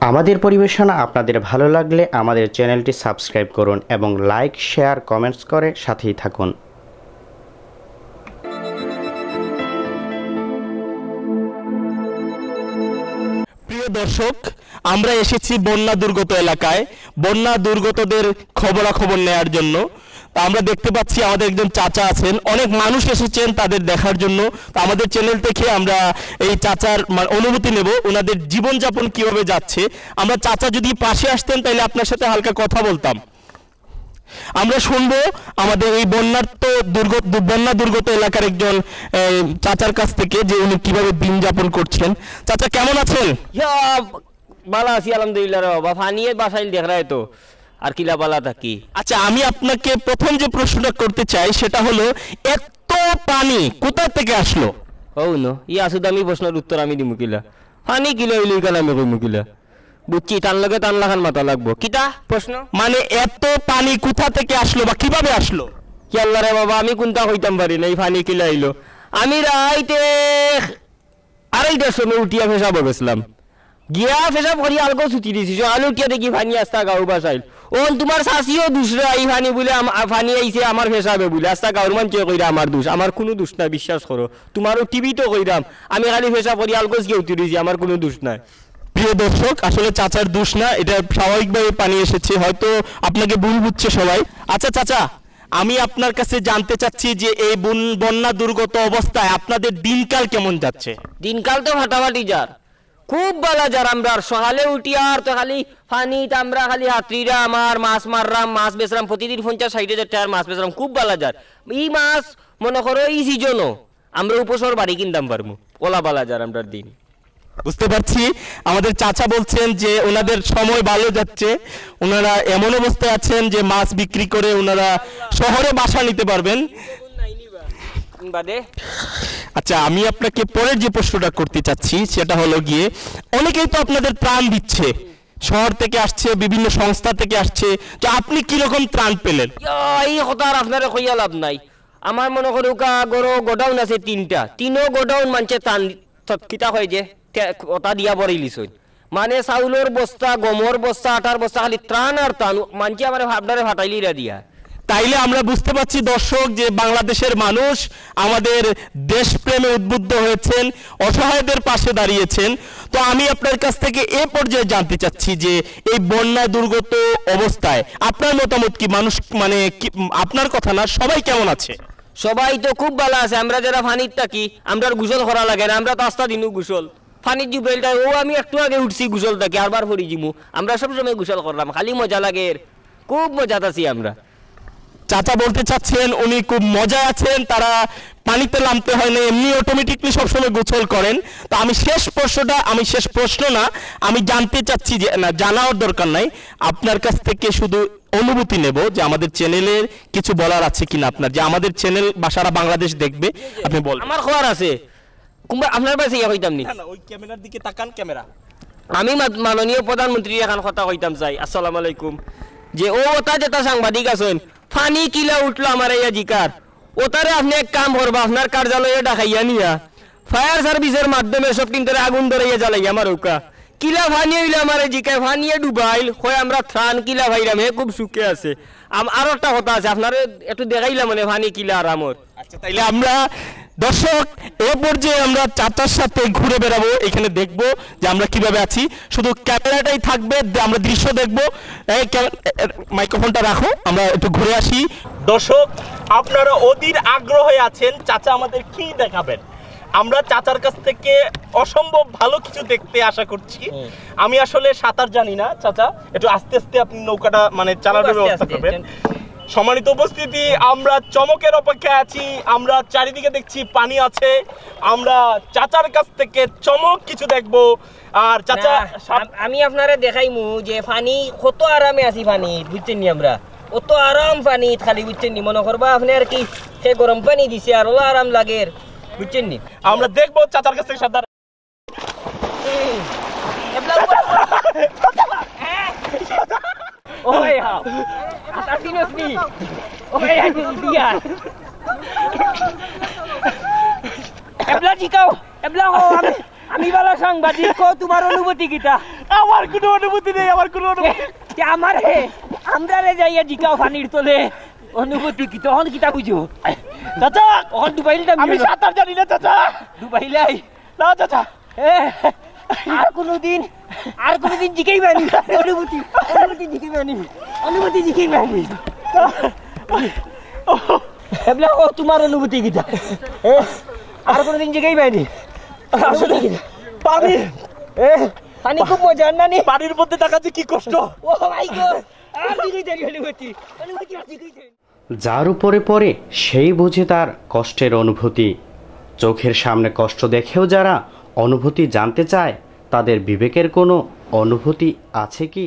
আমাদের পরিবেশনা আপনাদের ভালো লাগলে আমাদের চ্যানেলটি সাবস্ক্রাইব করুন এবং লাইক, শেয়ার, কমেন্টস করে সাথেই থাকুন। প্রিয় দর্শক, আমরা এসেছি বন্যা দুর্গত এলাকায় বন্যা দুর্গতদের খবরাখবর নেয়ার জন্য। আমরা দেখতে পাচ্ছি আমাদের একজন চাচা আছেন, অনেক মানুষ এসেছেন তাদের দেখার জন্য। তো আমাদের চ্যানেল থেকে আমরা এই চাচার অনুমতি নেব, ওনাদের জীবনযাপন কিভাবে যাচ্ছে। আমরা চাচা যদি পাশে আসতেন তাহলে আপনার সাথে হালকা কথা বলতাম। আমরা শুনবো আমাদের এই বন্যা দুর্গত এলাকার একজন চাচার কাছ থেকে যে উনি কিভাবে দিন যাপন করছেন। চাচা কেমন আছেন? ভালো আছি আলহামদুলিল্লাহ রে বাবা। ফানিয়ে বাসাইল দেখ রায় তো আর কিলা বালা থাকি। আচ্ছা, আমি আপনাকে প্রথম যে প্রশ্নটা করতে চাই সেটা হলো, এত পানি কোথা থেকে আসলো? ও নো আসুদ আমি প্রশ্নের উত্তর আমি দিমু কিলা। ফানি কিলো হইলে কেন আমি কইমু কিলা? বুঝছি, টান লগে টান লাখান মাথা লাগবো। কিটা প্রশ্ন? মানে এত পানি কোথা থেকে আসলো বা কিভাবে আসলো? কি আল্লাহ রে বাবা, আমি কোনটা কইতাম পারি না। এই ফানি কিলা আইলো। আমি রাইতে 2:30টার সময় উঠিয়া পেশাব গেছিলাম, গিয়া পেশাব করি আলগো ছুটি দিছি। আলু উঠিয়া দেখি ফানি আস্তা গাঁও বাসাইল। ও তোমার শাশিও দুসরা এই ফানি বলে ফানি আইছে আমার পেশাবে বলে আস্তা গাঁর মান চেয়ে কইরা আমার দোষ। আমার কোনো দোষ নাই, বিশ্বাস করো। তোমারও টিভি তো কইরাম, আমি খালি পেশাব করি আলগোজ গিয়ে উঠি দিছি, আমার কোনো দোষ নাই। প্রিয় দর্শক, আসলে চাচার দোষ না, এটা স্বাভাবিকভাবে পানি এসেছে, হয়তো আপনাকে ভুল বুঝছে সবাই। আচ্ছা চাচা, আমি আপনার কাছে জানতে চাচ্ছি যে এই বন্যা দুর্গত অবস্থায় আপনাদের দিনকাল কেমন যাচ্ছে? দিনকাল তো ফাটাফাটি যার, খুব ভালো যার। আমরা সকালে উঠি আর তো খালি ফানি, আমরা খালি হাতরিরা আমার মাছ মাররাম, মাছ বেচরাম, প্রতিদিন 50-60 টাকার মাছ বেচরাম, খুব ভালো যার। এই মাছ মনে করো এই সিজনও আমরা উপসর বাড়ি কিনতাম পারবো, ওলা বালা যার আমরা দিন। বুঝতে পারছি, আমাদের চাচা বলছেন যে ওনাদের সময় ভালো যাচ্ছে, ওনারা এমন অবস্থায় আছেন যে মাছ বিক্রি করে ওনারা শহরে বাসা নিতে পারবেন। আচ্ছা, আমি আপনাকে পরের যে প্রশ্নটা করতে চাচ্ছি সেটা হলো গিয়ে, অনেকেই তো আপনাদের ত্রাণ দিচ্ছে, শহর থেকে আসছে, বিভিন্ন সংস্থা থেকে আসছে, তো আপনি কিরকম ত্রাণ পেলেন? এই কথা আর আপনারা কইয়া লাভ নাই। আমার মনে করো গোডাউন আছে 3টা, 3ও গোডাউন মানছে ত্রাণ কিতা হয় যে ওটা দিয়া বড়াইলিস। মানে চাউলের বস্তা, গমের বস্তা, আটার বস্তা, খালি ত্রাণ আর ত্রাণ মানছে আমার ভাবনারে ফাটাইলিরা দিয়া। তাইলে আমরা বুঝতে পারছি দর্শক যে বাংলাদেশের মানুষ আমাদের দেশপ্রেমে উদ্বুদ্ধ হয়েছেন, অসহায়দের পাশে দাঁড়িয়েছেন। তো আমি আপনার কাছ থেকে এ পর্যায়ে জানতে চাচ্ছি যে এই বন্যা দুর্গত অবস্থায় আপনার মতামত কি? মানুষ মানে আপনার কথা না, সবাই কেমন আছে? সবাই তো খুব ভালো আছে। আমরা যারা ফানির থাকি আমরা গোসল করা লাগে না, আমরা তো আস্তা দিনু গোসল ফানির জুবেলটা ও আমি একটু আগে উঠছি গোসল থাকি আরবার ফরি জিমু, আমরা সবসময় গোসল করলাম, খালি মজা লাগে, খুব মজাত আছি আমরা। চাচা বলতে চাচ্ছেন উনি খুব মজা আছেন, তারা পানিতে নামতে হয় না, এমনি অটোমেটিকলি সবসময় গোসল করেন। তো আমি শেষ প্রশ্ন না, আমি জানতে চাচ্ছি যে না, জানার দরকার নাই, আপনার কাছ থেকে শুধু অনুভূতি নেব যে আমাদের চ্যানেলের কিছু বলার আছে কিনা আপনার, যে আমাদের চ্যানেল সারা বাংলাদেশ দেখবে, আপনি বলবেন। আমার খবর আছে, আপনার কাছে ইয়া কইতাম নি, ওই ক্যামেরার দিকে তাকান, ক্যামেরা। আমি মাননীয় প্রধানমন্ত্রী এখন কথা কইতাম চাই। আসসালামু আলাইকুম। যে ও ওটা যেটা সাংবাদিক আছেন ফানি কিলা উঠলো আমার ইয়া জিকার, ওটারে আপনি এক কাম করবা, আপনার কার্যালয়ে ডাকাইয়া নিয়া ফায়ার সার্ভিসের মাধ্যমে সব কিন্তু আগুন ধরাইয়া জ্বালাই আমার ওকা কিলা ফানি হইলে আমার জিকায় ফানিয়ে ডুবাইল হয়, আমরা ত্রাণ কিলা ভাইরাম, হে খুব সুখে আছে। আরো একটা কথা আছে, আপনার একটু দেখাইলাম মানে ফানি কিলা আরামর। আচ্ছা, তাইলে আমরা দর্শক এ পর্যায়ে আমরা চাচার সাথে ঘুরে বেড়াবো, এখানে দেখবো যে আমরা কিভাবে আছি, শুধু ক্যামেরাটাই থাকবে, আমরা দৃশ্য দেখবো। মাইক্রোফোনটা রাখো, আমরা একটু ঘুরে আসি। দর্শক, আপনারা অধীর আগ্রহে আছেন চাচা আমাদের কি দেখাবেন। আমরা চাচার কাছ থেকে অসম্ভব ভালো কিছু দেখতে আশা করছি। আমি আসলে সাঁতার জানি না, চাচা একটু আস্তে আস্তে আপনি নৌকাটা মানে চালানোর ব্যবস্থা করবেন। সম্মানিত উপস্থিতি, আমরা চমকের অপেক্ষায় আছি, আমরা চারিদিকে দেখছি পানি আছে, আমরা চাচার কাছ থেকে চমক কিছু দেখবো। আর চাচা আমি আপনারে দেখাইমু যে ফানি কত আরামে আছি, ফানি বুঝছেন নি, আমরা অত আরাম পানি খালি বুঝছেন নি, মনে করবা আপনি আর কি সে গরম পানি দিছে আর ওলা আরাম লাগে বুঝছেন নি। আমরা দেখবো চাচার কাছ থেকে সাঁতার। ওই হাও আতা সিনসনি ওই দিয়া এবলা জিকাও এবলা ও আমি বলো সাংবাদিক কো তোমার অনুভূতি কিটা? আমার কোনো অনুভূতি নেই, আমার কোনো অনুভূতি। আমার হে আমরা রে যাইয়া জিকাও পানির তলে অনুভূতি কি তখন কিটা বুঝো? চাচা তখন ডুবাইলটা আমি সাঁতার জানি না চাচা। ডুবাইলাই না চাচা, আর কোনদিন জিকাই বানি অনুভূতি জিকাই বানি অনুভূতি জিকাই বানি এবলা ও তোমার অনুভূতি কিটা? আর কোনদিন জিকাই বানি আসলে পানি পানি খুব মজার না নি? পানির মধ্যে থাকা যে কি কষ্ট। ও মাই গড আর জিকাই দেরি অনুভূতি আর জিকাই দেরি। যার উপরে পড়ে সেই বুঝে তার কষ্টের অনুভূতি। চোখের সামনে কষ্ট দেখেও যারা অনুভূতি জানতে চায়, তাদের বিবেকের কোনো অনুভূতি আছে কি?